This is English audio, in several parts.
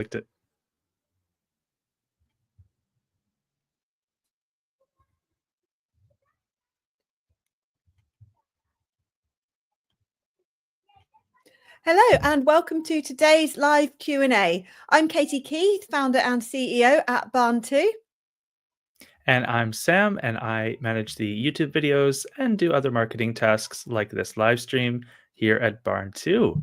Clicked it. Hello and welcome to today's live Q&A. I'm Katie Keith, founder and CEO at Barn2. And I'm Sam, and I manage the YouTube videos and do other marketing tasks like this live stream here at Barn2.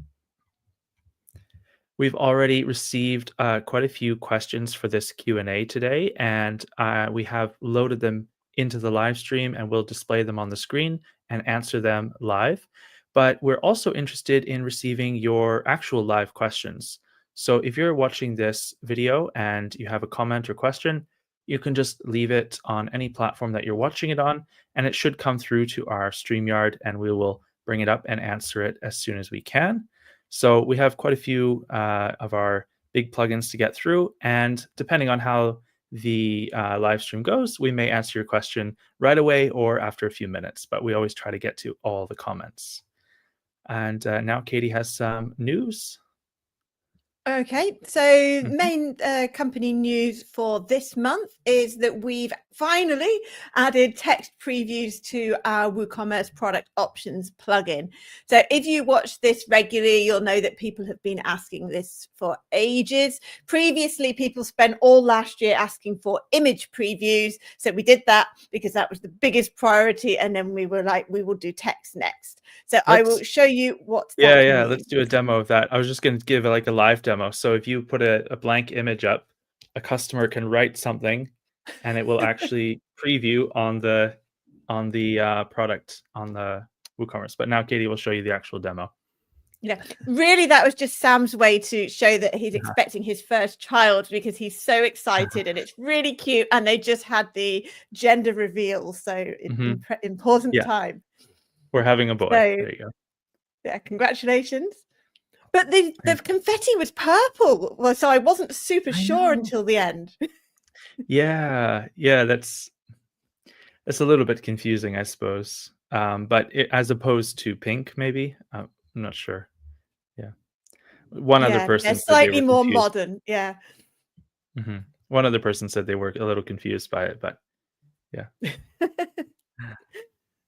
We've already received quite a few questions for this Q&A today, and we have loaded them into the live stream, and we'll display them on the screen and answer them live. But we're also interested in receiving your actual live questions. So if you're watching this video and you have a comment or question, you can just leave it on any platform that you're watching it on, and it should come through to our StreamYard, and we will bring it up and answer it as soon as we can. So we have quite a few of our big plugins to get through, and depending on how the live stream goes, we may answer your question right away or after a few minutes, but we always try to get to all the comments. And now Katie has some news. Okay, so main company news for this month is that we've finally added text previews to our WooCommerce Product Options plugin. So if you watch this regularly, you'll know that people have been asking this for ages. Previously, people spent all last year asking for image previews. So we did that because that was the biggest priority. And then we were like, we will do text next. So I will show you what that means. Let's do a demo of that. I was just going to give like a live demo. So if you put a blank image up, a customer can write something and it will actually preview on the product on the WooCommerce. But now Katie will show you the actual demo. Yeah, really, that was just Sam's way to show that he's expecting his first child because he's so excited and it's really cute. And they just had the gender reveal. So important time. We're having a boy. So, there you go. Yeah, congratulations. But the confetti was purple. Well, so I wasn't super sure until the end. Yeah, that's a little bit confusing, I suppose. But as opposed to pink, maybe. I'm not sure. Yeah. One other person they're slightly more modern. Yeah. One other person said they were a little confused by it, but yeah.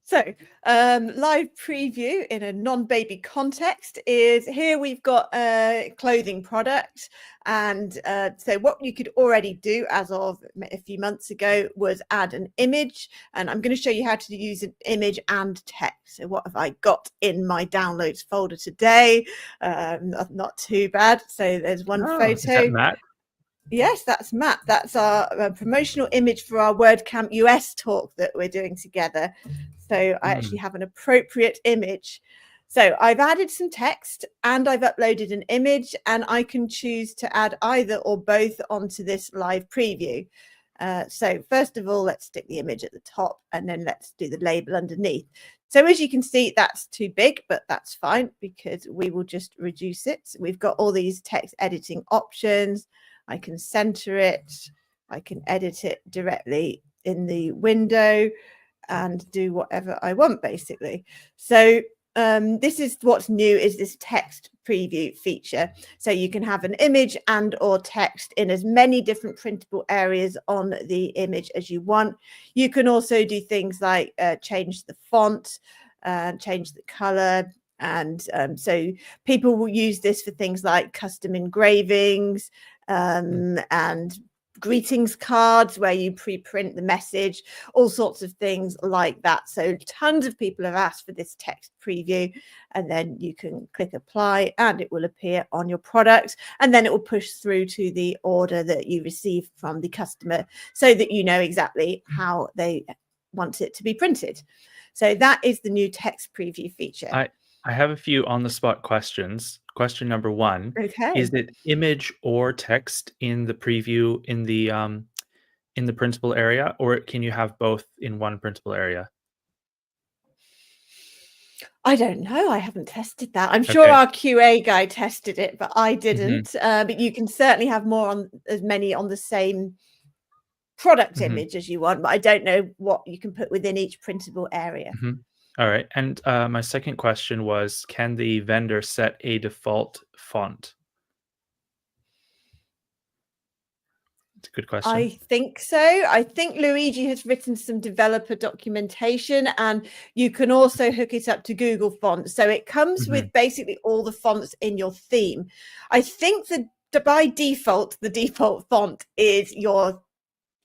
So live preview in a non-baby context is here we've got a clothing product. And so what you could already do as of a few months ago was add an image. And I'm going to show you how to use an image and text. So what have I got in my downloads folder today? Not too bad. So there's one photo. Is that Matt? Yes, that's Matt. That's our promotional image for our WordCamp US talk that we're doing together. So I actually have an appropriate image. So I've added some text and I've uploaded an image, and I can choose to add either or both onto this live preview. So first of all, let's stick the image at the top and then let's do the label underneath. So as you can see, that's too big, but that's fine because we will just reduce it. So we've got all these text editing options. I can center it. I can edit it directly in the window and do whatever I want, basically. So this is what's new, is this text preview feature. So you can have an image and or text in as many different printable areas on the image as you want. You can also do things like change the font, change the color. And so people will use this for things like custom engravings and greetings cards where you pre-print the message, all sorts of things like that. So tons of people have asked for this text preview, and then you can click apply and it will appear on your product, and then it will push through to the order that you receive from the customer so that you know exactly how they want it to be printed. So that is the new text preview feature. I have a few on-the-spot questions. Question number one: is it image or text in the preview in the printable area, or can you have both in one printable area? I don't know. I haven't tested that. I'm sure our QA guy tested it, but I didn't. But you can certainly have as many on the same product image as you want, but I don't know what you can put within each printable area. All right. And my second question was, can the vendor set a default font? It's a good question. I think so. I think Luigi has written some developer documentation, and you can also hook it up to Google Fonts. So it comes with basically all the fonts in your theme. I think that by default, the default font is your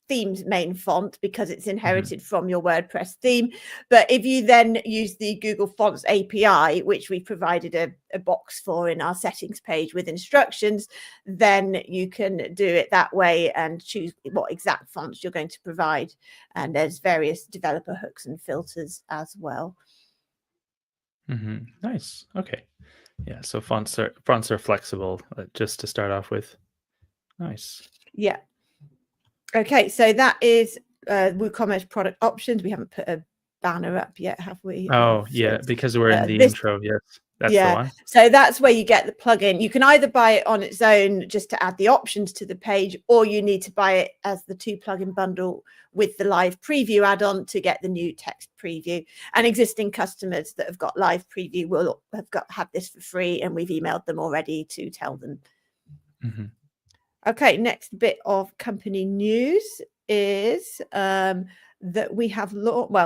theme's main font because it's inherited from your WordPress theme. But if you then use the Google Fonts API, which we provided a box for in our settings page with instructions, then you can do it that way and choose what exact fonts you're going to provide. And there's various developer hooks and filters as well. Nice. Okay. Yeah. So fonts are flexible, just to start off with. Nice. Yeah. Okay, so that is WooCommerce Product Options. We haven't put a banner up yet, have we? Oh, yeah, because we're in the intro. Yes, that's the one. So that's where you get the plugin. You can either buy it on its own just to add the options to the page, or you need to buy it as the 2 plugin bundle with the live preview add-on to get the new text preview. And existing customers that have got live preview will have this for free, and we've emailed them already to tell them. Okay, next bit of company news is that we have,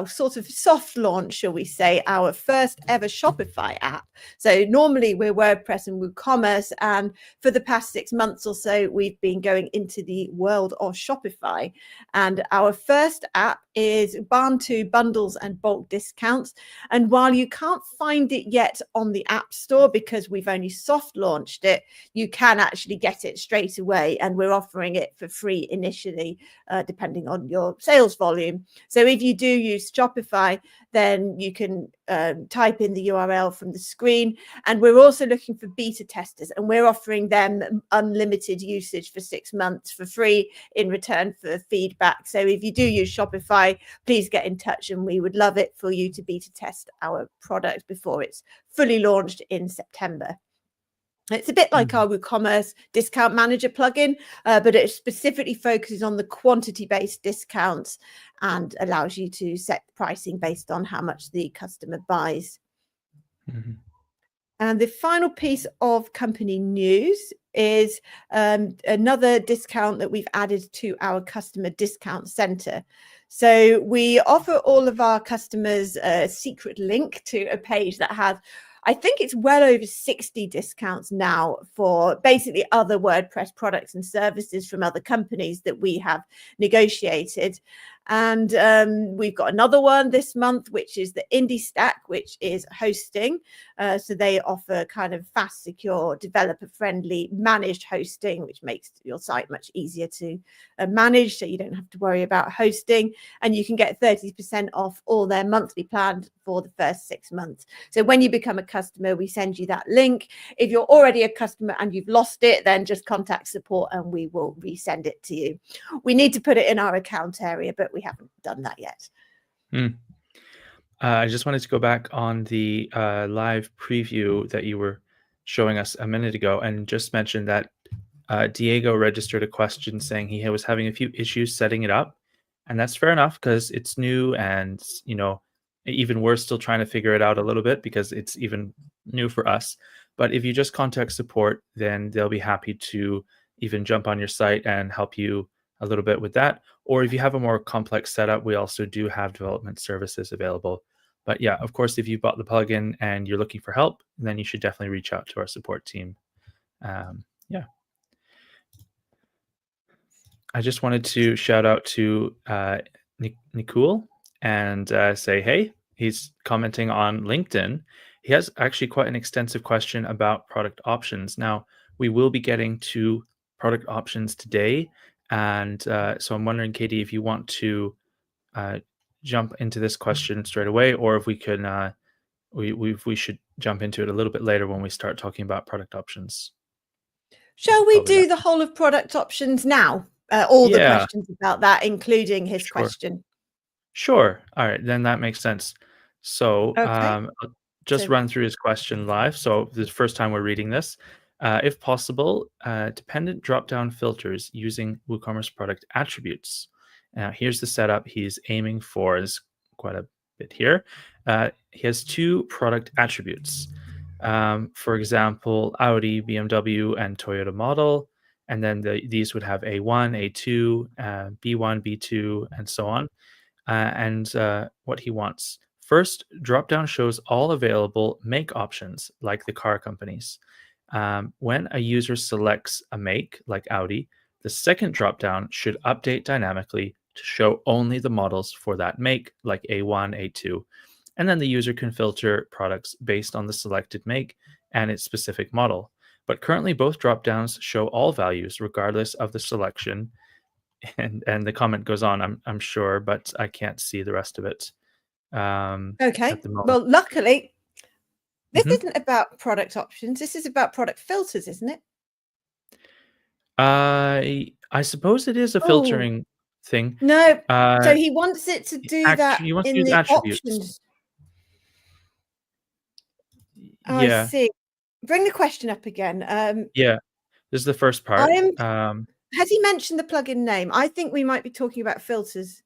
sort of soft launch, shall we say, our first ever Shopify app. So normally we're WordPress and WooCommerce, and for the past 6 months or so, we've been going into the world of Shopify. And our first app is Barn2 bundles and bulk discounts. And while you can't find it yet on the App Store because we've only soft launched it, you can actually get it straight away. And we're offering it for free initially, depending on your sales volume. So if you do use Shopify, then you can type in the URL from the screen. And we're also looking for beta testers, and we're offering them unlimited usage for 6 months for free in return for feedback. So if you do use Shopify, please get in touch, and we would love it for you to beta test our product before it's fully launched in September. It's a bit like our WooCommerce Discount Manager plugin, but it specifically focuses on the quantity-based discounts and allows you to set pricing based on how much the customer buys. And the final piece of company news is another discount that we've added to our customer discount center. So we offer all of our customers a secret link to a page that has, I think it's well over 60 discounts now for basically other WordPress products and services from other companies that we have negotiated. And we've got another one this month, which is the Indie Stack, which is hosting. So they offer kind of fast, secure, developer-friendly managed hosting, which makes your site much easier to manage, so you don't have to worry about hosting. And you can get 30% off all their monthly plans for the first 6 months. So when you become a customer, we send you that link. If you're already a customer and you've lost it, then just contact support and we will resend it to you. We need to put it in our account area, but we haven't done that yet. I just wanted to go back on the live preview that you were showing us a minute ago and just mention that Diego registered a question saying he was having a few issues setting it up. And that's fair enough because it's new, and even we're still trying to figure it out a little bit because it's even new for us. But if you just contact support, then they'll be happy to even jump on your site and help you a little bit with that. Or if you have a more complex setup, we also do have development services available. But yeah, of course, if you bought the plugin and you're looking for help, then you should definitely reach out to our support team. Yeah. I just wanted to shout out to Nikul and say, hey, he's commenting on LinkedIn. He has actually quite an extensive question about product options. Now, we will be getting to product options today. And so I'm wondering, Katie, if you want to jump into this question straight away, or if we can, we should jump into it a little bit later when we start talking about product options. Shall we do the whole of product options now? All the questions about that, including his question. Sure. All right, then that makes sense. So I'll just run through his question live. So this is the first time we're reading this. If possible, dependent drop-down filters using WooCommerce product attributes. Now, here's the setup he's aiming for. There's quite a bit here. He has 2 product attributes. For example, Audi, BMW, and Toyota model. and then these would have A1, A2, B1, B2, and so on, and what he wants. First, dropdown shows all available make options, like the car companies. When a user selects a make, like Audi, the second dropdown should update dynamically to show only the models for that make, like A1, A2. And then the user can filter products based on the selected make and its specific model. But currently, both dropdowns show all values, regardless of the selection. And the comment goes on, I'm sure, but I can't see the rest of it Okay. at the moment. Well, luckily, this Mhm. isn't about product options. This is about product filters, isn't it? I suppose it is a Oh, filtering thing. no. So Uh, he wants it to do that he wants to in use the attributes. options. I Yeah, see. Bring the question up again. yeah. This is the first part. I'm Has he mentioned the plugin name? I think we might be talking about filters,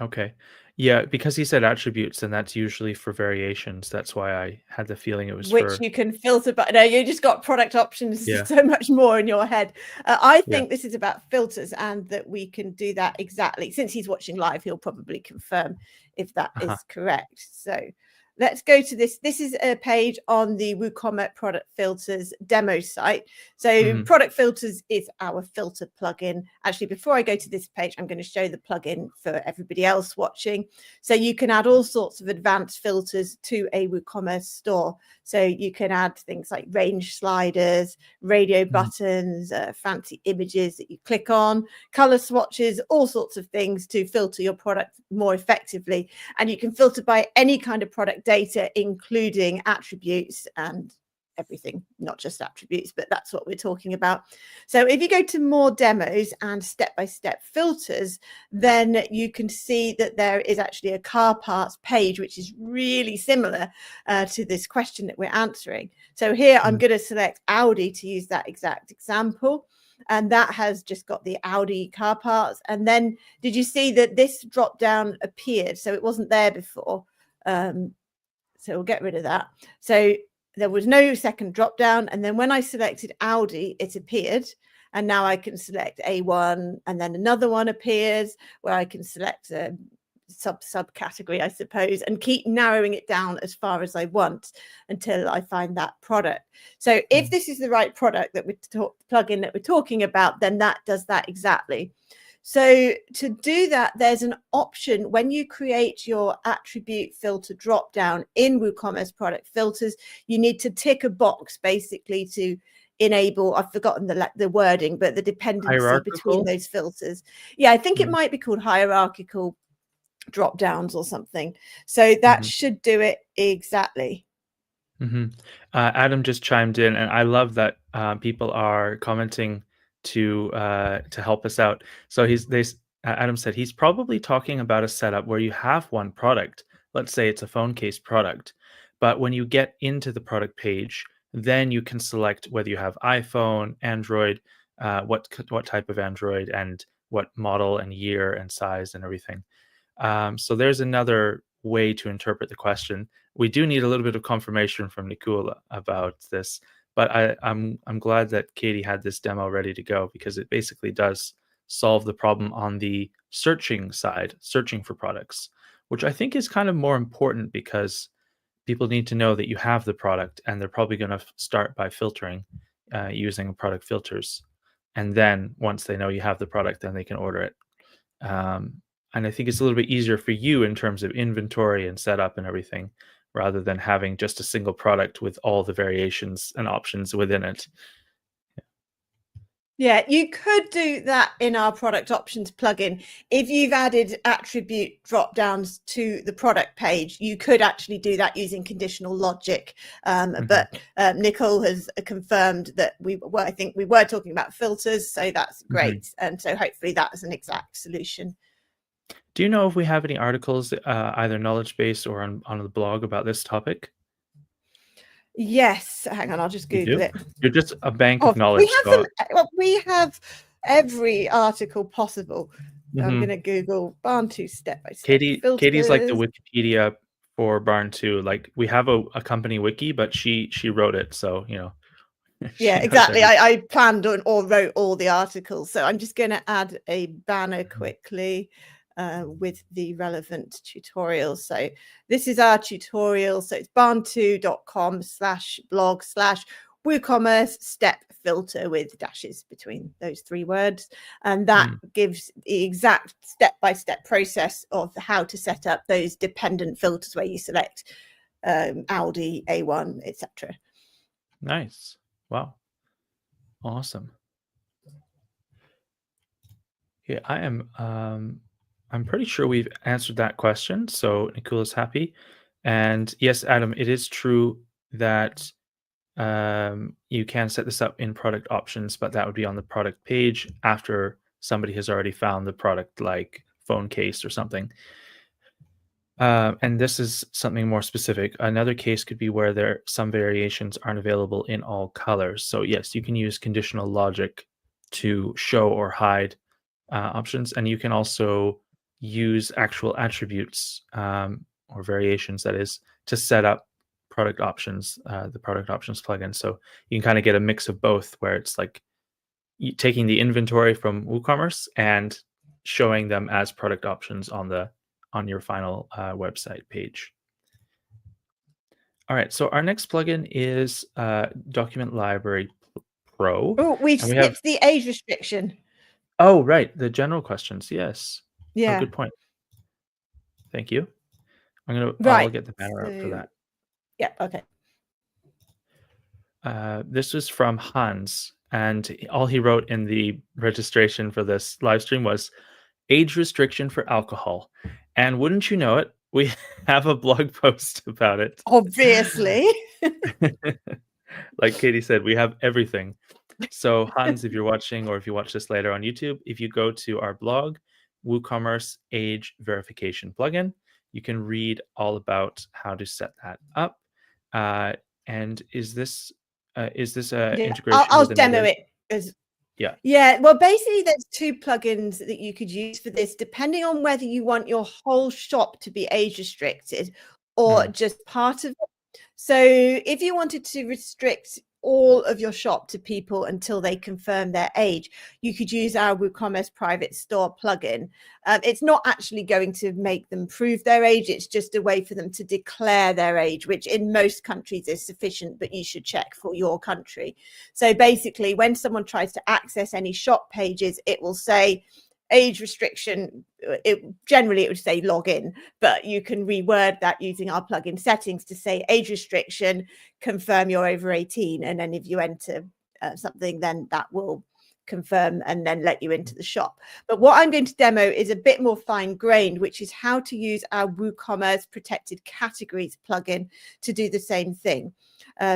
Okay. Yeah, because he said attributes, and that's usually for variations. That's why I had the feeling it was which for you can filter, but no, you just got product options yeah, so much more in your head. I yeah. think this is about filters and that we can do that exactly. Since he's watching live, he'll probably confirm if that Uh-huh. is correct. So let's go to this. This is a page on the WooCommerce Product Filters demo site. So Mhm. Product Filters is our filter plugin. Actually, before I go to this page, I'm going to show the plugin for everybody else watching. So you can add all sorts of advanced filters to a WooCommerce store. So you can add things like range sliders, radio Mhm. buttons, fancy images that you click on, color swatches, all sorts of things to filter your product more effectively. And you can filter by any kind of product data, including attributes and everything, not just attributes, but that's what we're talking about. So if you go to more demos and step-by-step filters, then you can see that there is actually a car parts page, which is really similar to this question that we're answering. So here I'm Mhm. going to select Audi to use that exact example. And that has just got the Audi car parts. And then did you see that this drop down appeared? So it wasn't there before. So we'll get rid of that. So there was no second drop down. And then when I selected Audi, it appeared. And now I can select A1, and then another one appears where I can select a subcategory, I suppose, and keep narrowing it down as far as I want until I find that product. So if Mhm. this is the right product that plugin that we're talking about, then that does that exactly. So to do that, there's an option when you create your attribute filter drop down in WooCommerce Product Filters. You need to tick a box basically to enable, I've forgotten the wording, but the dependency between Hierarchical? those filters. Yeah, I think it Mhm. might be called hierarchical drop downs or something. So that Mhm. should do it exactly. Mhm. Adam just chimed in, and I love that people are commenting to help us out. So Adam said he's probably talking about a setup where you have one product. Let's say it's a phone case product, but when you get into the product page, then you can select whether you have iPhone, Android, what type of Android, and what model and year and size and everything. So there's another way to interpret the question. We do need a little bit of confirmation from Nikula about this, but I'm glad that Katie had this demo ready to go because it basically does solve the problem on the searching side, searching for products, which I think is kind of more important because people need to know that you have the product and they're probably going to start by filtering using product filters. And then once they know you have the product, then they can order it. Um, and I think it's a little bit easier for you in terms of inventory and setup and everything, rather than having just a single product with all the variations and options within it. Yeah, you could do that in our product options plugin. If you've added attribute drop downs to the product page, you could actually do that using conditional logic. Mhm, But Nicole has confirmed that I think we were talking about filters, so that's mhm. great. And so hopefully that is an exact solution. Do you know if we have any articles, either knowledge base or on the blog about this topic? Yes, hang on, I'll just You Google do? it. You're just a bank of Oh, we knowledge. have So, them. Well, we have every article possible. So I'm going mhm. to Google Barn2 step-by-step Katie's like the filters. Wikipedia for Barn2. Like we have a company wiki, but she wrote it. So Yeah, She knows exactly. everything. I planned or wrote all the articles. So I'm just going to add a banner quickly with the relevant tutorials. So this is our tutorial. So it's barn2.com/blog/WooCommerce step filter with dashes between those 3 words. And that gives the exact step-by-step process of how to set up those dependent filters where you select Audi, A1, etc. Nice. Wow. Awesome. Yeah, I'm pretty sure we've answered that question. So Nikula's happy. And yes, Adam, it is true that you can set this up in product options, but that would be on the product page after somebody has already found the product, like phone case or something. And this is something more specific. Another case could be where some variations aren't available in all colors. So yes, you can use conditional logic to show or hide options, and you can also use actual attributes or variations, that is, to set up product options, the product options plugin. So you can kind of get a mix of both, where it's like taking the inventory from WooCommerce and showing them as product options on your final website page. All right, so our next plugin is Document Library Pro. Oh, we've And we have, skipped the age restriction. oh, right, the general questions. Yes. Oh, Yeah. good point. Thank you. I'll Right. get the banner up for So, that. yeah. Okay. This was from Hans, and all he wrote in the registration for this live stream was age restriction for alcohol. And wouldn't you know it, we have a blog post about it. Obviously. Like Katie said, we have everything. So Hans, if you're watching or if you watch this later on YouTube, if you go to our blog, WooCommerce Age Verification Plugin, you can read all about how to set that up. And is this a Yeah. integration I'll with demo another? it as. Yeah. Yeah, well, basically, there's 2 plugins that you could use for this, depending on whether you want your whole shop to be age restricted or Mm. just part of it. So if you wanted to restrict all of your shop to people until they confirm their age, you could use our WooCommerce private store plugin. It's not actually going to make them prove their age. It's just a way for them to declare their age, which in most countries is sufficient, but you should check for your country. So basically, when someone tries to access any shop pages, it will say age restriction. Generally it would say login, but you can reword that using our plugin settings to say age restriction, confirm you're over 18, and then if you enter something, then that will confirm and then let you into the shop. But what I'm going to demo is a bit more fine-grained, which is how to use our WooCommerce protected categories plugin to do the same thing,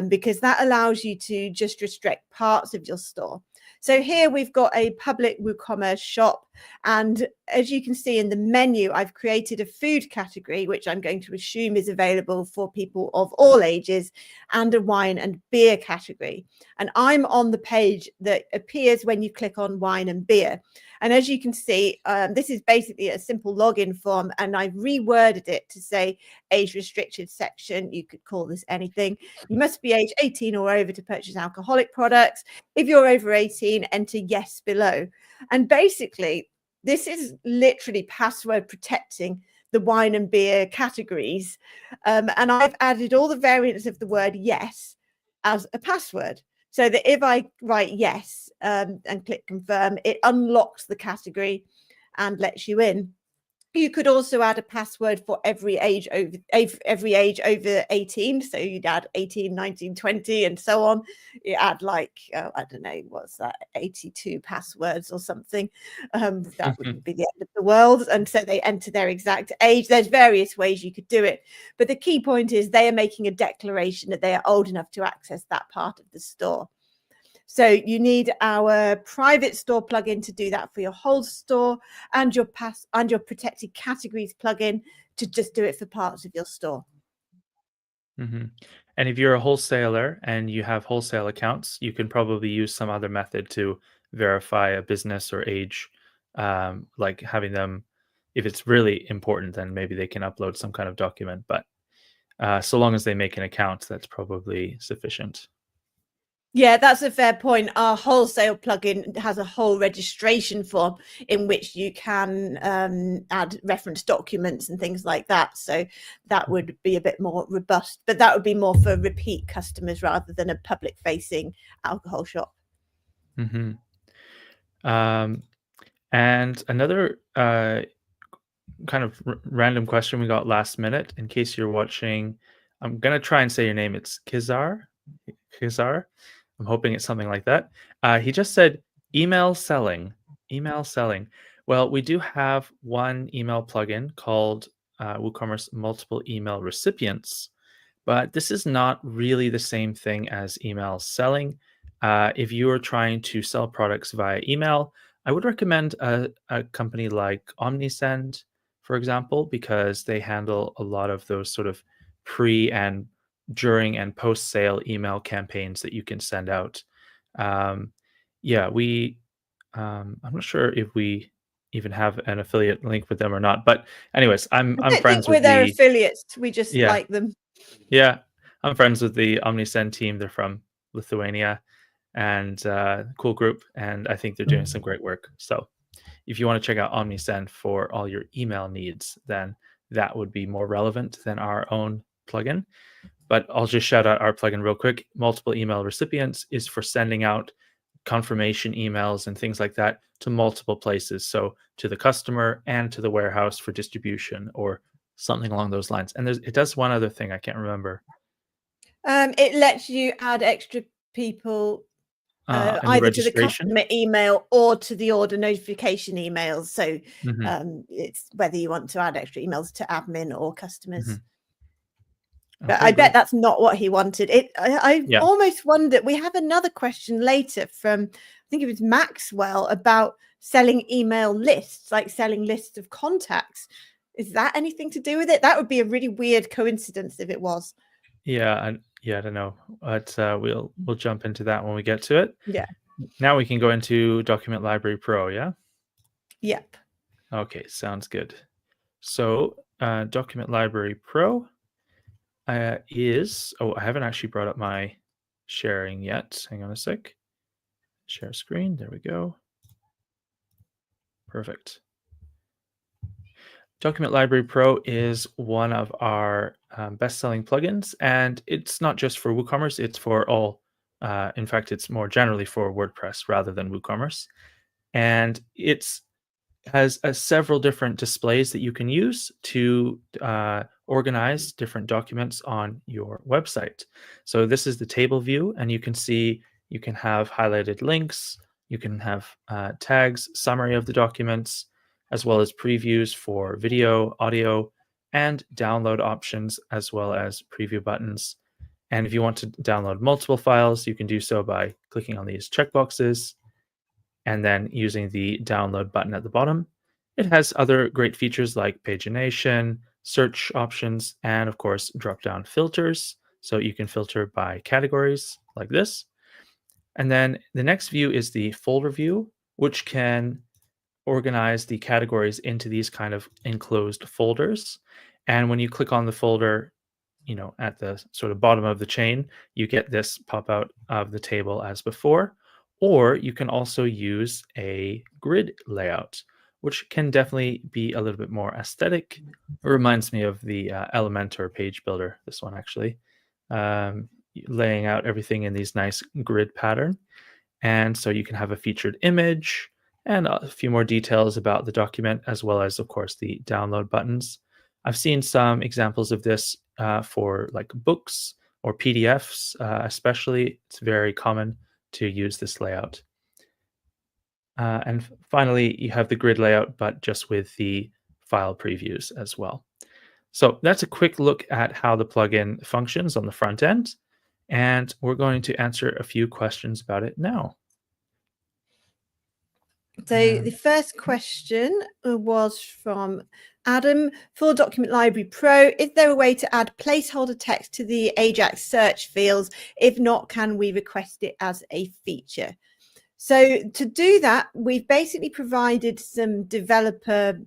because that allows you to just restrict parts of your store. So here we've got a public WooCommerce shop, and as you can see in the menu, I've created a food category, which I'm going to assume is available for people of all ages, and a wine and beer category. And I'm on the page that appears when you click on wine and beer. And as you can see, this is basically a simple login form, and I've reworded it to say age restricted section. You could call this anything. You must be age 18 or over to purchase alcoholic products. If you're over 18, enter yes below. And basically, this is literally password protecting the wine and beer categories. And I've added all the variants of the word yes as a password, so that if I write yes and click confirm, it unlocks the category and lets you in. You could also add a password for every age over 18. So you'd add 18, 19, 20, and so on. You add like, I don't know, what's that, 82 passwords or something. That wouldn't be the end of the world. And so they enter their exact age. There's various ways you could do it. But the key point is they are making a declaration that they are old enough to access that part of the store. So you need our private store plugin to do that for your whole store, and your protected categories plugin to just do it for parts of your store. Mm-hmm. And if you're a wholesaler and you have wholesale accounts, you can probably use some other method to verify a business or age, like having them, if it's really important, then maybe they can upload some kind of document. But so long as they make an account, that's probably sufficient. Yeah, that's a fair point. Our wholesale plugin has a whole registration form in which you can add reference documents and things like that. So that would be a bit more robust, but that would be more for repeat customers rather than a public facing alcohol shop. Mm-hmm. And another kind of random question we got last minute, in case you're watching, I'm going to try and say your name. It's Kizar. I'm hoping it's something like that. He just said email selling. Email selling. Well, we do have one email plugin called WooCommerce Multiple Email Recipients, but this is not really the same thing as email selling. If you are trying to sell products via email, I would recommend a company like OmniSend, for example, because they handle a lot of those sort of pre and during and post sale email campaigns that you can send out. Um, yeah, I'm not sure if we even have an affiliate link with them or not, but anyways, I I'm don't think friends we're with their the affiliates. We just yeah like them. yeah, I'm friends with the OmniSend team. They're from Lithuania, and cool group, and I think they're doing some great work. So if you want to check out OmniSend for all your email needs, then that would be more relevant than our own plugin. But I'll just shout out our plugin real quick. Multiple email recipients is for sending out confirmation emails and things like that to multiple places. So to the customer and to the warehouse for distribution or something along those lines. And it does one other thing I can't remember. It lets you add extra people And the either to the registration. customer email or to the order notification emails. So Mhm, it's whether you want to add extra emails to admin or customers. mhm. But Okay, I bet great. that's not what he wanted. I Yeah. almost wonder. We have another question later from, I think it was Maxwell, about selling email lists, like selling lists of contacts. Is that anything to do with it? That would be a really weird coincidence if it was. Yeah, I don't know, but we'll jump into that when we get to it. Yeah. Now we can go into Document Library Pro, yeah? Yep. Okay, sounds good. So, Document Library Pro I haven't actually brought up my sharing yet. Hang on a sec. Share screen. There we go. Perfect. Document Library Pro is one of our best-selling plugins, and it's not just for WooCommerce. It's for all. In fact, it's more generally for WordPress rather than WooCommerce, and it's has several different displays that you can use to organize different documents on your website. So this is the table view, and you can see you can have highlighted links, you can have tags, summary of the documents, as well as previews for video, audio, and download options, as well as preview buttons. And if you want to download multiple files, you can do so by clicking on these checkboxes and then using the download button at the bottom. It has other great features like pagination, search options, and of course, drop down filters. So you can filter by categories like this. And then the next view is the folder view, which can organize the categories into these kind of enclosed folders. And when you click on the folder, at the sort of bottom of the chain, you get this pop out of the table as before. Or you can also use a grid layout, which can definitely be a little bit more aesthetic. It reminds me of the Elementor page builder, this one actually, laying out everything in these nice grid pattern. And so you can have a featured image and a few more details about the document, as well as, of course, the download buttons. I've seen some examples of this for like books or PDFs, especially. It's very common to use this layout. And finally, you have the grid layout, but just with the file previews as well. So that's a quick look at how the plugin functions on the front end. And we're going to answer a few questions about it now. So the first question was from Adam. For Document Library Pro, is there a way to add placeholder text to the AJAX search fields? If not, can we request it as a feature? So to do that, we've basically provided some developer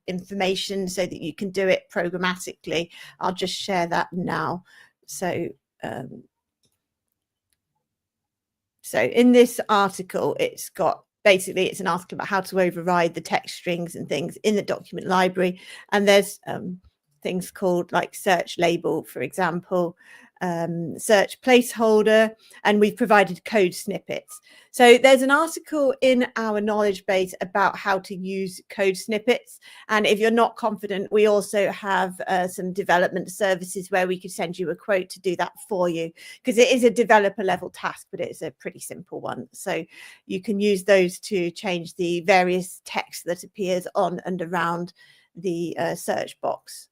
information so that you can do it programmatically. I'll just share that now. So So in this article, it's an article about how to override the text strings and things in the document library. And there's things called like search label, for example, search placeholder, and we've provided code snippets. So there's an article in our knowledge base about how to use code snippets. And if you're not confident, we also have some development services where we could send you a quote to do that for you, because it is a developer level task, but it's a pretty simple one. So you can use those to change the various text that appears on and around the search box.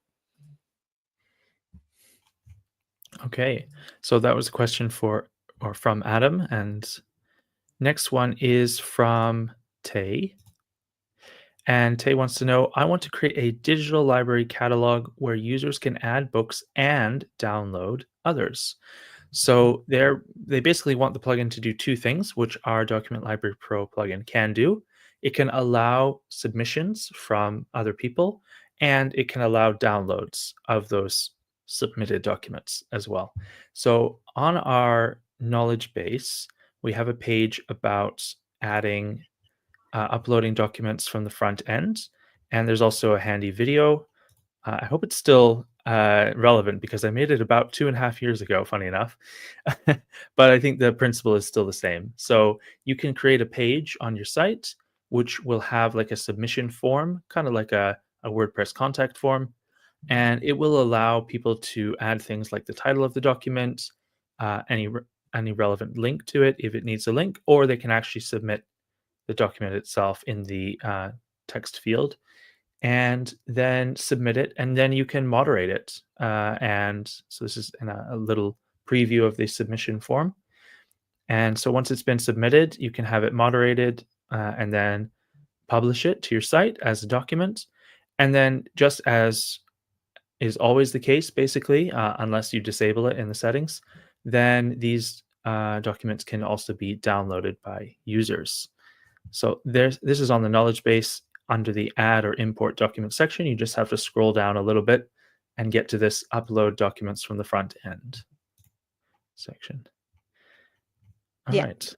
Okay, so that was a question from Adam, and next one is from Tay. And Tay wants to know, I want to create a digital library catalog where users can add books and download others. So they basically want the plugin to do two things, which our Document Library Pro plugin can do. It can allow submissions from other people, and it can allow downloads of those submitted documents as well. So on our knowledge base, we have a page about adding uploading documents from the front end, and there's also a handy video. I hope it's still relevant because I made it about 2.5 years ago, funny enough. But I think the principle is still the same. So you can create a page on your site which will have like a submission form, kind of like a WordPress contact form. And it will allow people to add things like the title of the document, any relevant link to it if it needs a link, or they can actually submit the document itself in the text field and then submit it, and then you can moderate it. And so this is in a little preview of the submission form. And so once it's been submitted, you can have it moderated and then publish it to your site as a document. And then, just as is always the case, basically, unless you disable it in the settings, then these documents can also be downloaded by users. So this is on the knowledge base under the add or import document section. You just have to scroll down a little bit and get to this upload documents from the front end section. All right.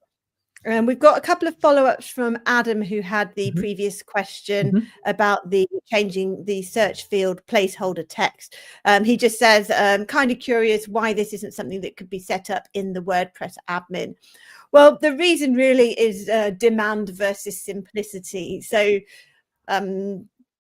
And we've got a couple of follow-ups from Adam, who had the previous question about the changing the search field placeholder text. He just says, kind of curious why this isn't something that could be set up in the WordPress admin. Well, the reason really is demand versus simplicity. So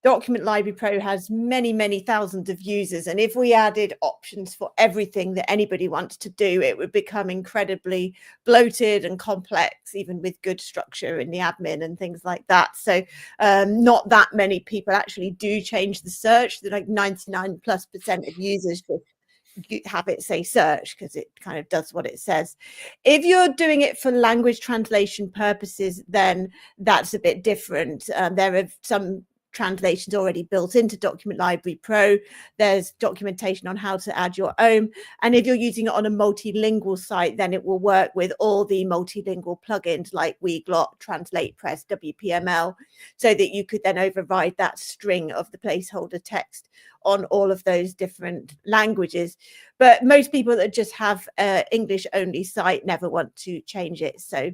Document Library Pro has many, many thousands of users. And if we added options for everything that anybody wants to do, it would become incredibly bloated and complex, even with good structure in the admin and things like that. So not that many people actually do change the search. Like 99+% of users just have it say search because it kind of does what it says. If you're doing it for language translation purposes, then that's a bit different. There are some translations already built into Document Library Pro. There's documentation on how to add your own. And if you're using it on a multilingual site, then it will work with all the multilingual plugins like Weglot, TranslatePress, WPML, so that you could then override that string of the placeholder text on all of those different languages. But most people that just have an English only site never want to change it. So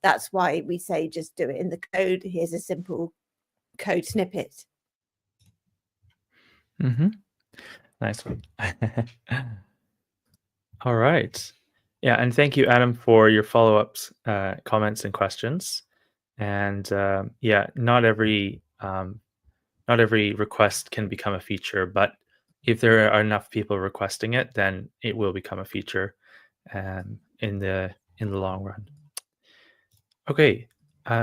that's why we say just do it in the code. Here's a simple code snippet. Nice one. All right. Yeah, and thank you, Adam, for your follow-ups, comments, and questions. And yeah, not every request can become a feature, but if there are enough people requesting it, then it will become a feature in the long run. Okay,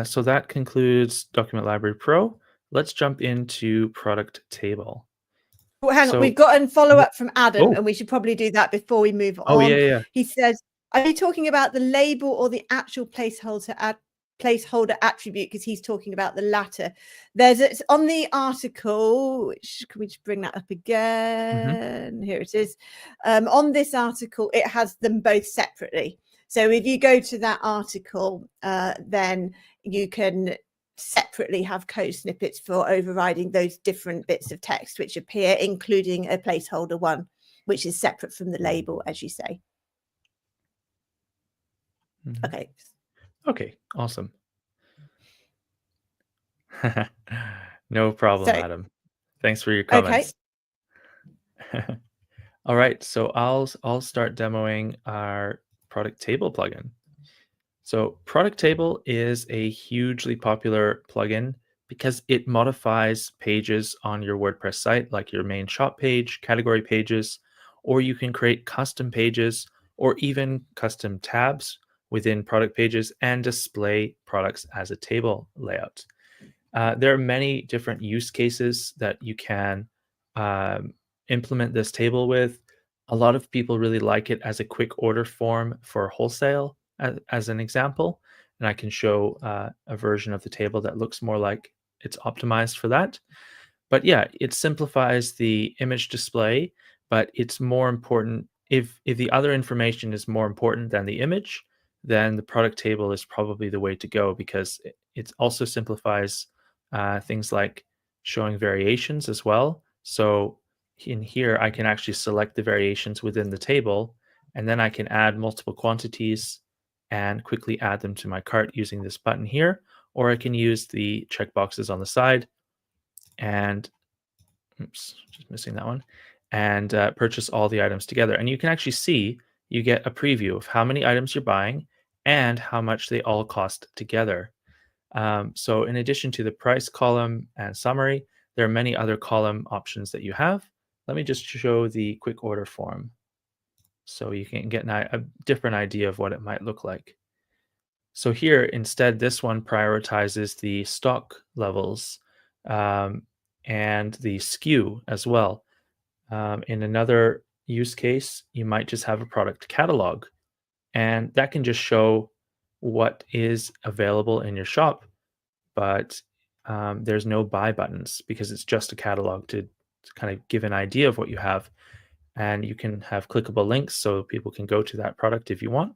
so that concludes Document Library Pro. Let's jump into Product Table. Well, hang on, we've got a follow-up from Adam, and we should probably do that before we move on. Oh, yeah. He says, are you talking about the label or the actual placeholder attribute? Because he's talking about the latter. It's on the article, which, can we just bring that up again? Here it is. On this article, it has them both separately. So if you go to that article, then you can separately have code snippets for overriding those different bits of text which appear, including a placeholder one, which is separate from the label, as you say. Okay, Okay, awesome. No problem, So, Adam. Thanks for your okay. comments. All right, so I'll start demoing our product table plugin. So product table is a hugely popular plugin because it modifies pages on your WordPress site, like your main shop page, category pages, or you can create custom pages or even custom tabs within product pages and display products as a table layout. There are many different use cases that you can um, implement this table with. A lot of people really like it as a quick order form for wholesale, as an example. And I can show a version of the table that looks more like it's optimized for that. But yeah, it simplifies the image display, but it's more important if the other information is more important than the image, then the product table is probably the way to go because it also simplifies things like showing variations as well. So in here, I can actually select the variations within the table, and then I can add multiple quantities and quickly add them to my cart using this button here, or I can use the checkboxes on the side and oops, just missing that one, and purchase all the items together. And you can actually see, you get a preview of how many items you're buying and how much they all cost together. So in addition to the price column and summary, there are many other column options that you have. Let me just show the quick order form so you can get a different idea of what it might look like. So here, instead, this one prioritizes the stock levels um, and the SKU as well. In another use case, you might just have a product catalog, and that can just show what is available in your shop, but there's no buy buttons because it's just a catalog to kind of give an idea of what you have. And you can have clickable links so people can go to that product if you want.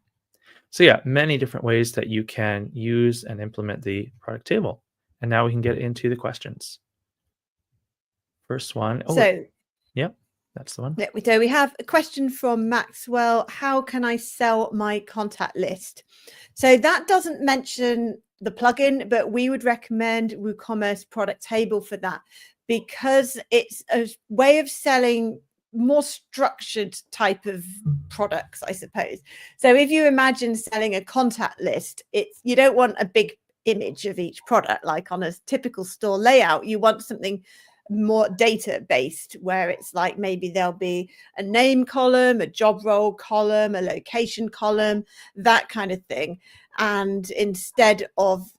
So yeah, many different ways that you can use and implement the product table. And now we can get into the questions. First one, oh, So, yep, that's the one. there we go. We have a question from Maxwell. How can I sell my contact list? So that doesn't mention the plugin, but we would recommend WooCommerce Product Table for that because it's a way of selling more structured type of products, I suppose. So if you imagine selling a contact list, you don't want a big image of each product like on a typical store layout. You want something more data based where it's like maybe there'll be a name column, a job role column, a location column, that kind of thing. And instead of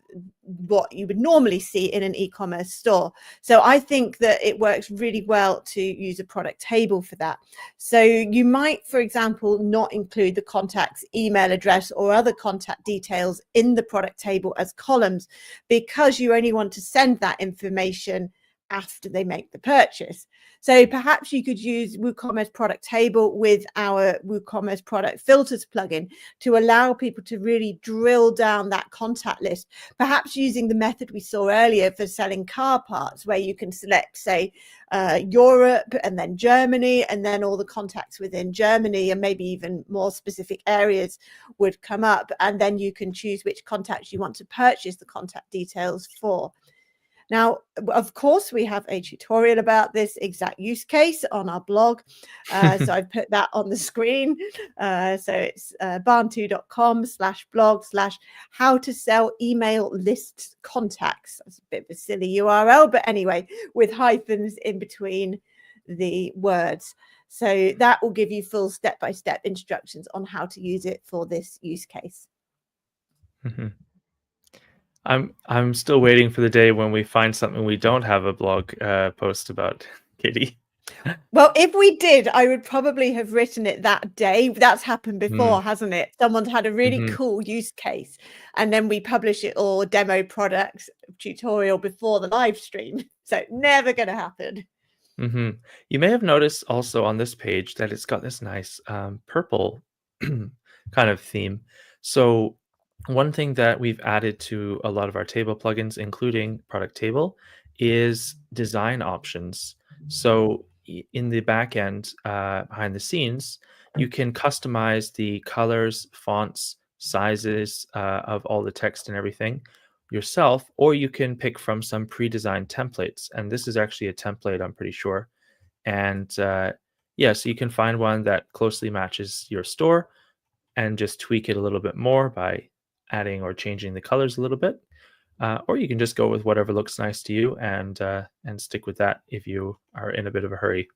what you would normally see in an e-commerce store. So I think that it works really well to use a product table for that. So you might, for example, not include the contact's email address or other contact details in the product table as columns because you only want to send that information after they make the purchase. So perhaps you could use WooCommerce Product Table with our WooCommerce Product Filters plugin to allow people to really drill down that contact list, perhaps using the method we saw earlier for selling car parts, where you can select, say, Europe and then Germany, and then all the contacts within Germany and maybe even more specific areas would come up. And then you can choose which contacts you want to purchase the contact details for. Now, of course, we have a tutorial about this exact use case on our blog. So I've put that on the screen. So it's barn2.com/blog/how to sell email list contacts. That's a bit of a silly URL, but anyway, with hyphens in between the words. So that will give you full step-by-step instructions on how to use it for this use case. Mm-hmm. I'm still waiting for the day when we find something we don't have a blog post about, Katie. Well, if we did, I would probably have written it that day. That's happened before, hasn't it? Someone's had a really cool use case, and then we publish it or demo products tutorial before the live stream. So never going to happen. Mm-hmm. You may have noticed also on this page that it's got this nice purple kind of theme. So one thing that we've added to a lot of our table plugins, including Product Table, is design options. So in the back end, behind the scenes, you can customize the colors, fonts, sizes of all the text and everything yourself, or you can pick from some pre-designed templates. And this is actually a template, I'm pretty sure. And yeah, so you can find one that closely matches your store and just tweak it a little bit more by adding or changing the colors a little bit. Or you can just go with whatever looks nice to you and stick with that if you are in a bit of a hurry.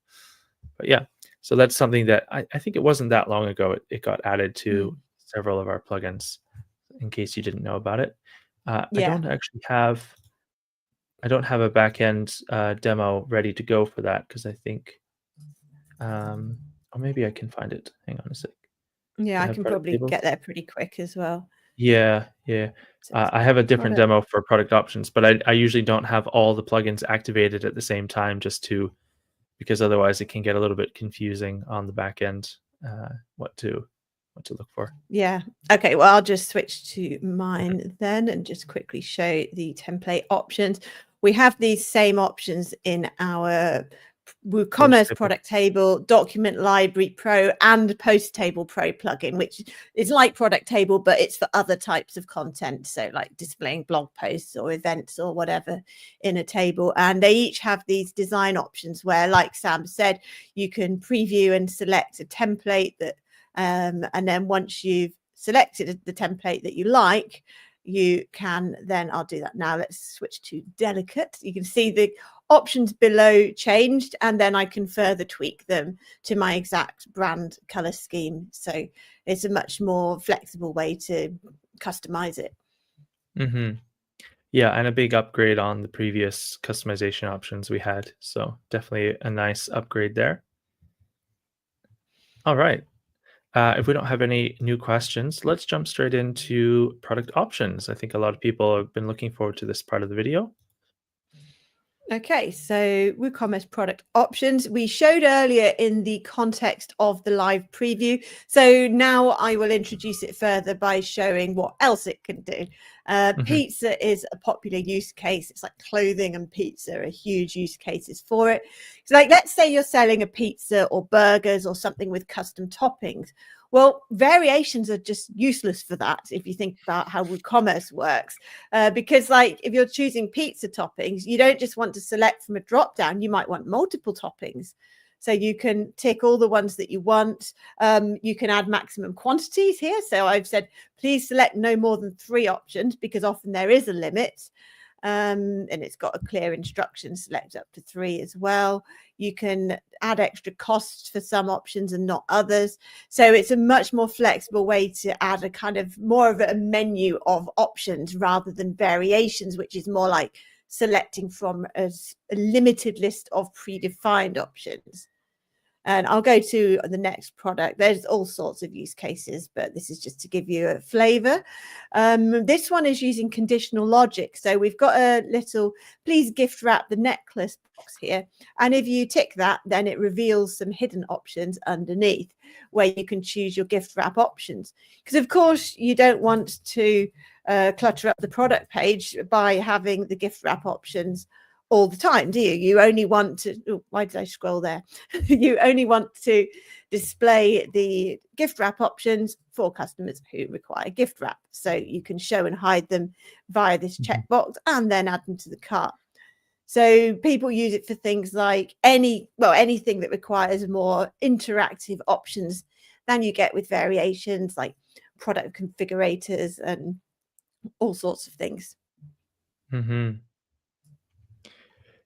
But yeah, so that's something that I think it wasn't that long ago. It got added to several of our plugins, in case you didn't know about it. I Yeah. don't actually have a backend demo ready to go for that because I think, or maybe I can find it. Hang on a sec. Yeah, Do I I have can product probably tables? get there pretty quick as well. Yeah, yeah. So it's I have a different product. demo for product options, but I usually don't have all the plugins activated at the same time because otherwise it can get a little bit confusing on the back end, what to look for. Yeah. Okay. Well, I'll just switch to mine then and just quickly show the template options. We have these same options in our WooCommerce Table. Product Table, Document Library Pro, and Post Table Pro plugin, which is like Product Table, but it's for other types of content. So like displaying blog posts or events or whatever in a table. And they each have these design options where, like Sam said, you can preview and select a template that and then once you've selected the template that you like, you can then, I'll do that now. Let's switch to delicate. You can see the options below changed, and then I can further tweak them to my exact brand color scheme. So it's a much more flexible way to customize it. Mm-hmm. Yeah, and a big upgrade on the previous customization options we had. So definitely a nice upgrade there. All right. If we don't have any new questions, let's jump straight into product options. I think a lot of people have been looking forward to this part of the video. Okay, so WooCommerce Product Options, we showed earlier in the context of the live preview. So now I will introduce it further by showing what else it can do. Pizza is a popular use case. It's like clothing and pizza are huge use cases for it. So like, let's say you're selling a pizza or burgers or something with custom toppings. Well, variations are just useless for that if you think about how WooCommerce works. Because like if you're choosing pizza toppings, you don't just want to select from a drop down, you might want multiple toppings. So you can tick all the ones that you want. You can add maximum quantities here. So I've said, please select no more than 3 options because often there is a limit. And it's got a clear instruction, select up to 3 as well. You can add extra costs for some options and not others. So it's a much more flexible way to add a kind of more of a menu of options rather than variations, which is more like selecting from a limited list of predefined options. And I'll go to the next product. There's all sorts of use cases, but this is just to give you a flavor. This one is using conditional logic. So we've got a little, please gift wrap the necklace box here. And if you tick that, then it reveals some hidden options underneath where you can choose your gift wrap options. Because of course you don't want to clutter up the product page by having the gift wrap options all the time, do you? You only want to, oh, why did I scroll there? You only want to display the gift wrap options for customers who require gift wrap. So you can show and hide them via this checkbox and then add them to the cart. So people use it for things like anything that requires more interactive options than you get with variations like product configurators and all sorts of things. Mm-hmm.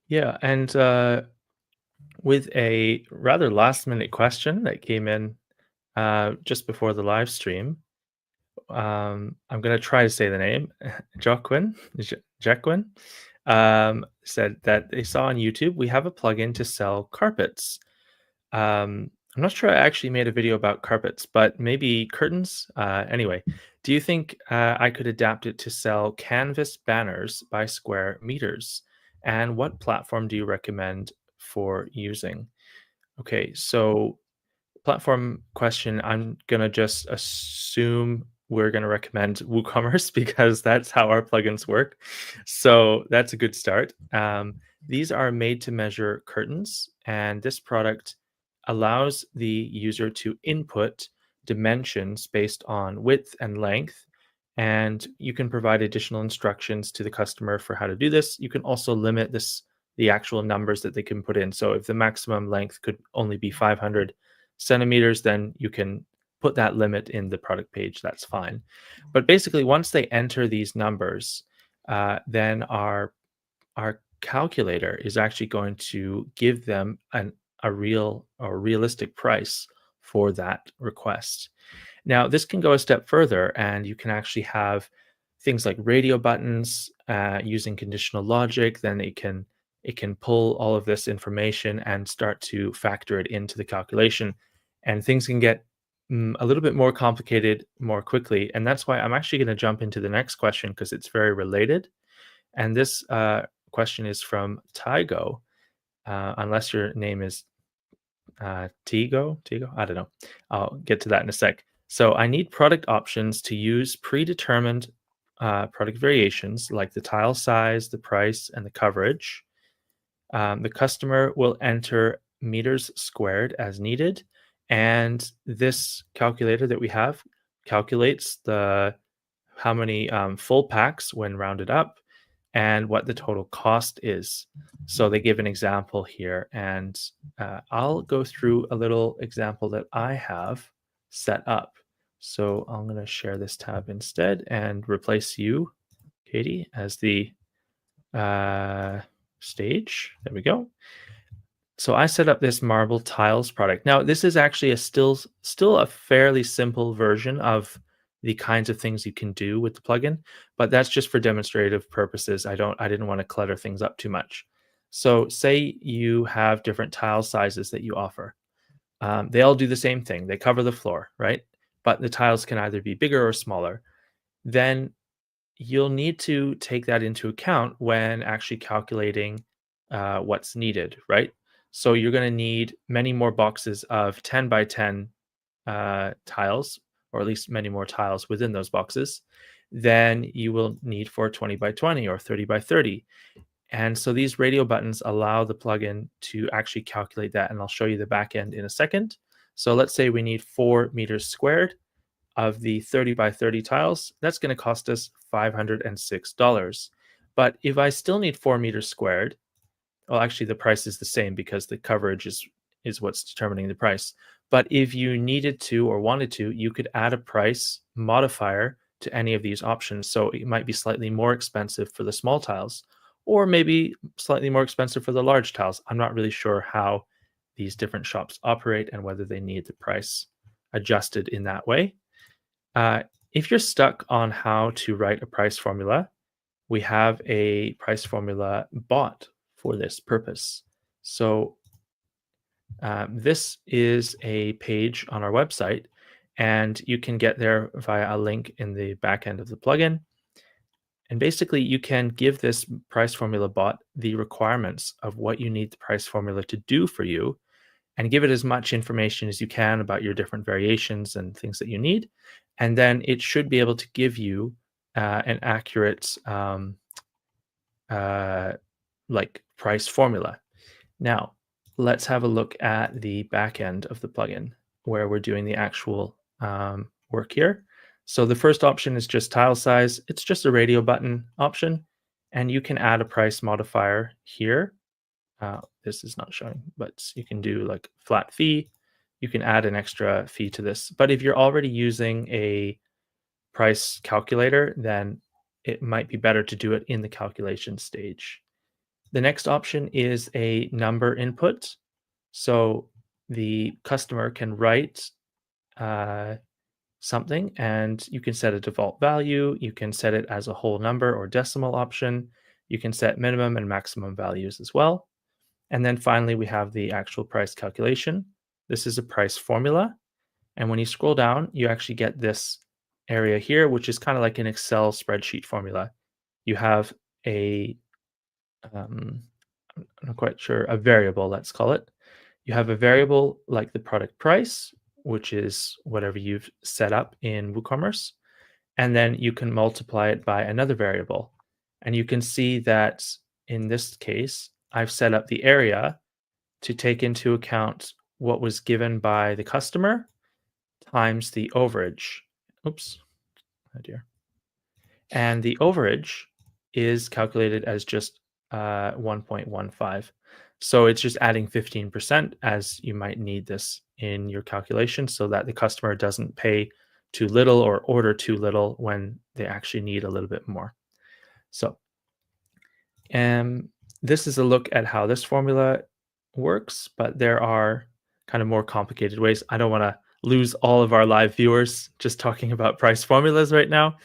Yeah, and with a rather last minute question that came in just before the live stream, I'm going to try to say the name. Jacqueline said that they saw on YouTube we have a plugin to sell carpets. I'm not sure I actually made a video about carpets, but maybe curtains. Anyway, do you think I could adapt it to sell canvas banners by square meters? And what platform do you recommend for using? Okay, so platform question, I'm going to just assume we're going to recommend WooCommerce because that's how our plugins work. So that's a good start. These are made to measure curtains, and this product allows the user to input dimensions based on width and length, and you can provide additional instructions to the customer for how to do this. You can also limit the actual numbers that they can put in. So if the maximum length could only be 500 centimeters, then you can put that limit in the product page. That's fine. But basically, once they enter these numbers, then our calculator is actually going to give them a real or realistic price for that request. Now, this can go a step further, and you can actually have things like radio buttons using conditional logic. Then it can pull all of this information and start to factor it into the calculation, and things can get a little bit more complicated more quickly. And that's why I'm actually going to jump into the next question because it's very related. And this question is from Tygo, unless your name is Tigo, I don't know. I'll get to that in a sec. So I need product options to use predetermined product variations like the tile size, the price, and the coverage. The customer will enter meters squared as needed, and this calculator that we have calculates how many full packs when rounded up and what the total cost is. So they give an example here, and I'll go through a little example that I have set up. So I'm going to share this tab instead and replace you, Katie, as the stage. There we go. So I set up this marble tiles product. Now, this is actually still a fairly simple version of the kinds of things you can do with the plugin, but that's just for demonstrative purposes. I didn't want to clutter things up too much. So say you have different tile sizes that you offer. They all do the same thing. They cover the floor, right? But the tiles can either be bigger or smaller. Then you'll need to take that into account when actually calculating what's needed, right? So you're going to need many more boxes of 10 by 10 tiles, or at least many more tiles within those boxes, than you will need for 20 by 20 or 30 by 30. And so these radio buttons allow the plugin to actually calculate that. And I'll show you the back end in a second. So let's say we need 4 meters squared of the 30 by 30 tiles. That's going to cost us $506. But if I still need 4 meters squared, well, actually the price is the same because the coverage is what's determining the price. But if you needed to or wanted to, you could add a price modifier to any of these options. So it might be slightly more expensive for the small tiles, or maybe slightly more expensive for the large tiles. I'm not really sure how these different shops operate and whether they need the price adjusted in that way. If you're stuck on how to write a price formula, we have a price formula bot for this purpose. So this is a page on our website, and you can get there via a link in the back end of the plugin. And basically, you can give this price formula bot the requirements of what you need the price formula to do for you, and give it as much information as you can about your different variations and things that you need. And then it should be able to give you an accurate like price formula. Now, let's have a look at the back end of the plugin where we're doing the actual work here. So the first option is just tile size. It's just a radio button option, and you can add a price modifier here. This is not showing, but you can do like flat fee. You can add an extra fee to this. But if you're already using a price calculator, then it might be better to do it in the calculation stage. The next option is a number input. So the customer can write something, and you can set a default value. You can set it as a whole number or decimal option. You can set minimum and maximum values as well. And then finally, we have the actual price calculation. This is a price formula. And when you scroll down, you actually get this area here, which is kind of like an Excel spreadsheet formula. You have I'm not quite sure, a variable, let's call it. You have a variable like the product price, which is whatever you've set up in WooCommerce. And then you can multiply it by another variable. And you can see that in this case, I've set up the area to take into account what was given by the customer times the overage. Oops, oh dear. And the overage is calculated as just 1.15. So it's just adding 15% as you might need this in your calculation so that the customer doesn't pay too little or order too little when they actually need a little bit more. So this is a look at how this formula works, but there are kind of more complicated ways. I don't want to lose all of our live viewers just talking about price formulas right now.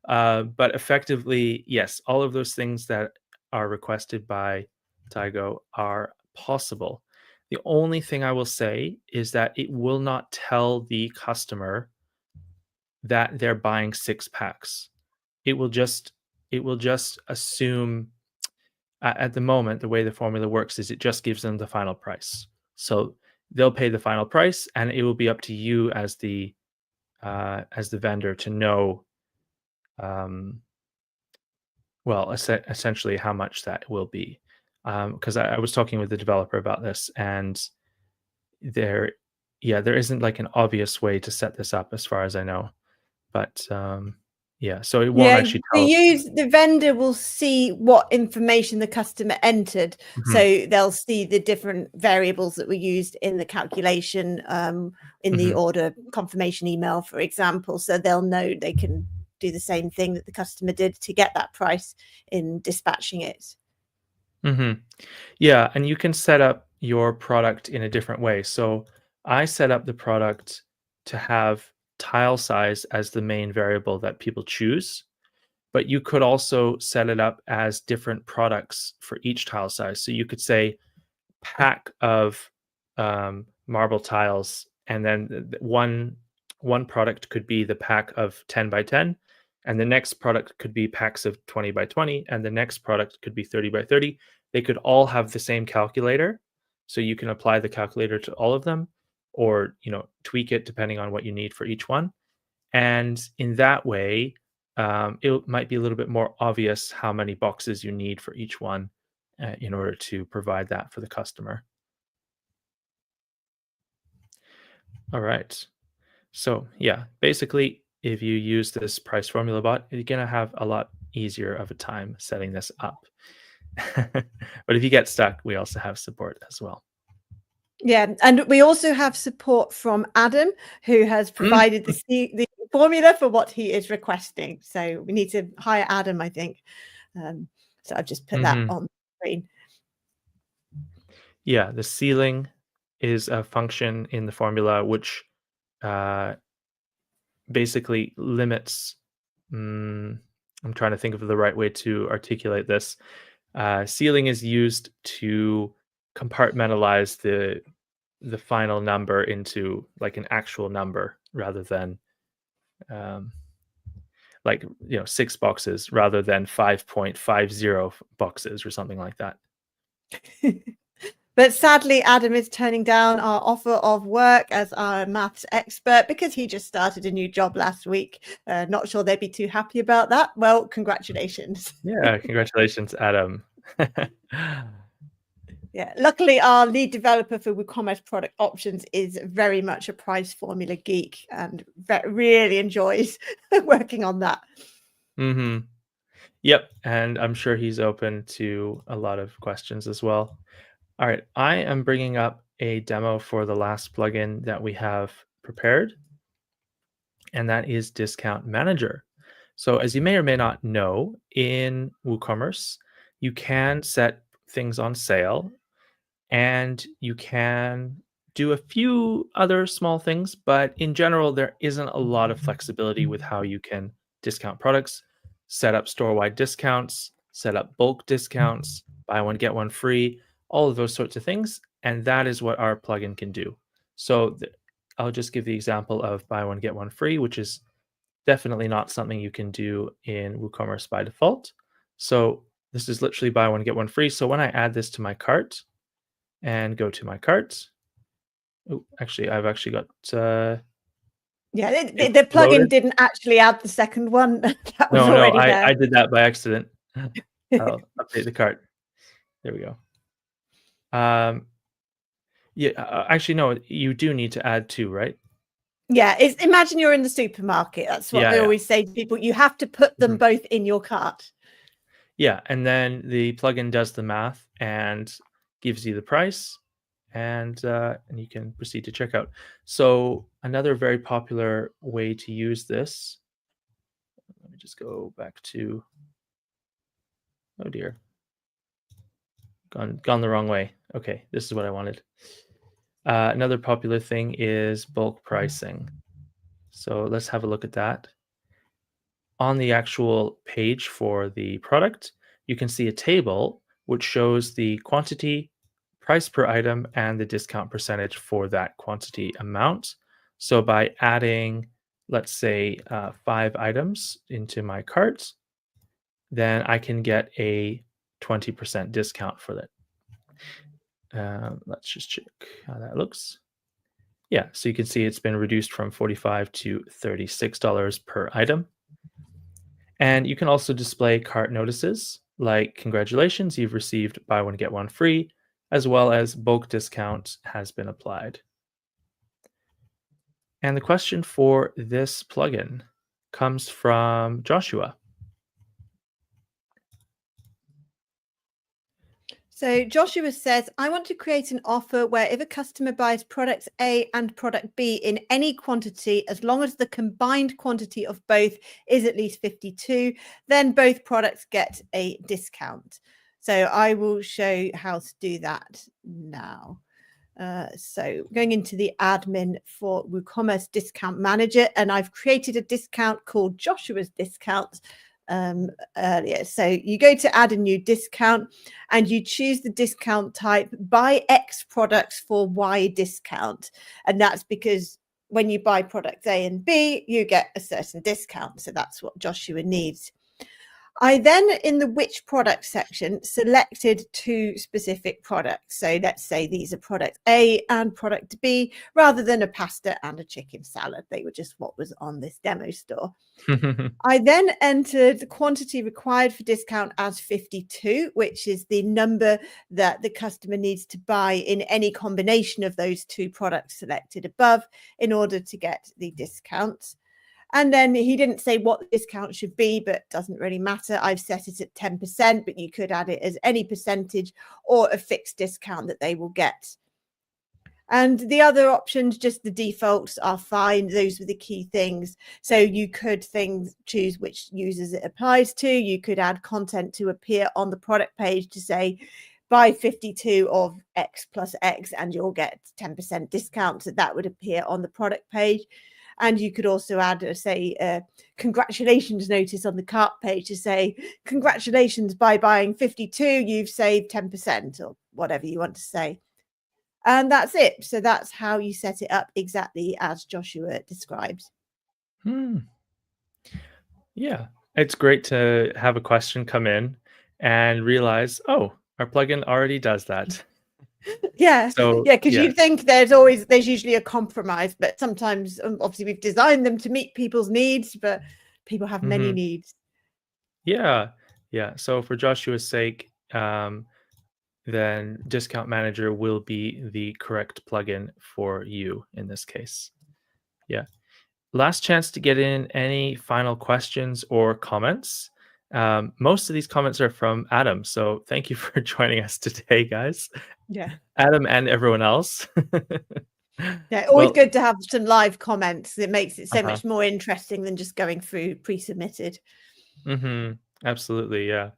But effectively, yes, all of those things that are requested by Tygo are possible. The only thing I will say is that it will not tell the customer that they're buying 6 packs. It will just assume at the moment the way the formula works is it just gives them the final price. So they'll pay the final price, and it will be up to you as the vendor to know well, essentially how much that will be. Because I was talking with the developer about this, and there isn't like an obvious way to set this up as far as I know. But yeah, so it won't Yeah, actually tell. the vendor will see what information the customer entered. Mhm, So they'll see the different variables that were used in the calculation in the mhm, order confirmation email, for example. So they'll know they can do the same thing that the customer did to get that price in dispatching it. mhm. Yeah, and you can set up your product in a different way. So I set up the product to have tile size as the main variable that people choose. But you could also set it up as different products for each tile size. So you could say pack of marble tiles, and then one product could be the pack of 10 by 10, and the next product could be packs of 20 by 20, and the next product could be 30 by 30. They could all have the same calculator, so you can apply the calculator to all of them, or tweak it depending on what you need for each one. And in that way, it might be a little bit more obvious how many boxes you need for each one in order to provide that for the customer. All right. So yeah, basically, if you use this price formula bot, you're gonna have a lot easier of a time setting this up. But if you get stuck, we also have support as well. Yeah, and we also have support from Adam, who has provided the formula for what he is requesting. So we need to hire Adam, I think. So I've just put that Mm-hmm. on the screen. Yeah, the ceiling is a function in the formula which uh, basically limits. I'm trying to think of the right way to articulate this. Ceiling is used to compartmentalize the final number into like an actual number rather than um, like 6 boxes rather than 5.50 boxes or something like that. But sadly, Adam is turning down our offer of work as our maths expert because he just started a new job last week. Not sure they'd be too happy about that. Well, congratulations. Yeah, congratulations, Adam. Yeah, luckily our lead developer for WooCommerce Product Options is very much a price formula geek and really enjoys working on that. Mm-hmm. Yep, and I'm sure he's open to a lot of questions as well. All right, I am bringing up a demo for the last plugin that we have prepared, and that is Discount Manager. So as you may or may not know, in WooCommerce, you can set things on sale, and you can do a few other small things, but in general, there isn't a lot of flexibility with how you can discount products, set up store-wide discounts, set up bulk discounts, buy one, get one free, all of those sorts of things. And that is what our plugin can do. So I'll just give the example of buy one, get one free, which is definitely not something you can do in WooCommerce by default. So this is literally buy one, get one free. So when I add this to my cart, and go to my cart. Oh, actually, I've actually got Yeah, it the plugin loaded. didn't actually add the second one. That was No, already there. I did that by accident. I'll update the cart. There we go. Yeah, actually, no, you do need to add two, right? Yeah, imagine you're in the supermarket. That's what I always say to people. You have to put them both in your cart. Yeah, and then the plugin does the math and gives you the price, and you can proceed to checkout. So another very popular way to use this. Let me just go back to. Oh dear, gone the wrong way. Okay, this is what I wanted. Another popular thing is bulk pricing. So let's have a look at that. On the actual page for the product, you can see a table which shows the quantity, price per item, and the discount percentage for that quantity amount. So by adding, let's say, 5 items into my cart, then I can get a 20% discount for that. Let's just check how that looks. Yeah, so you can see it's been reduced from $45 to $36 per item. And you can also display cart notices like congratulations, you've received buy one, get one free, as well as bulk discount has been applied. And the question for this plugin comes from Joshua. So Joshua says, I want to create an offer where if a customer buys product A and product B in any quantity, as long as the combined quantity of both is at least 52, then both products get a discount. So I will show you how to do that now. So going into the admin for WooCommerce Discount Manager, and I've created a discount called Joshua's Discount earlier. So you go to add a new discount and you choose the discount type buy X products for Y discount. And that's because when you buy products A and B, you get a certain discount. So that's what Joshua needs. I then, in the which product section, selected 2 specific products. So let's say these are product A and product B, rather than a pasta and a chicken salad. They were just what was on this demo store. I then entered the quantity required for discount as 52, which is the number that the customer needs to buy in any combination of those 2 products selected above in order to get the discount. And then he didn't say what the discount should be, but doesn't really matter. I've set it at 10%, but you could add it as any percentage or a fixed discount that they will get. And the other options, just the defaults, are fine. Those were the key things. So you could choose which users it applies to. You could add content to appear on the product page to say, buy 52 of X plus X and you'll get 10% discount. So that would appear on the product page. And you could also add, say, a congratulations notice on the cart page to say, congratulations, by buying 52, you've saved 10%, or whatever you want to say. And that's it. So that's how you set it up exactly as Joshua described. Yeah, it's great to have a question come in and realize, oh, our plugin already does that. Yeah. So yeah, because you think there's usually a compromise, but sometimes obviously we've designed them to meet people's needs, but people have many needs. Yeah. So for Joshua's sake, then Discount Manager will be the correct plugin for you in this case. Yeah. Last chance to get in any final questions or comments. Most of these comments are from Adam, so thank you for joining us today, guys. Yeah. Adam and everyone else. Yeah, always good to have some live comments. It makes it so much more interesting than just going through pre-submitted. Absolutely, yeah.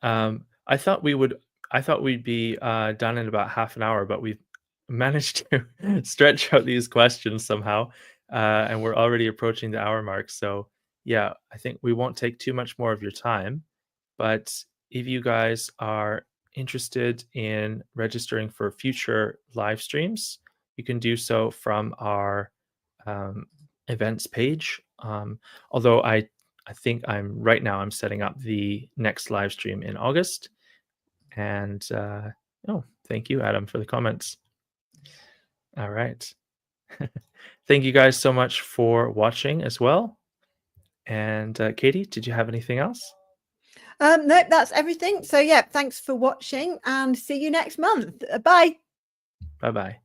I thought we'd be done in about half an hour, but we've managed to stretch out these questions somehow, and we're already approaching the hour mark. So yeah, I think we won't take too much more of your time. But if you guys are interested in registering for future live streams, you can do so from our events page. Although I think I'm setting up the next live stream in August. And thank you, Adam, for the comments. All right. Thank you guys so much for watching as well. And Katie, did you have anything else? Nope, that's everything. So yeah, thanks for watching and see you next month. Bye. Bye-bye.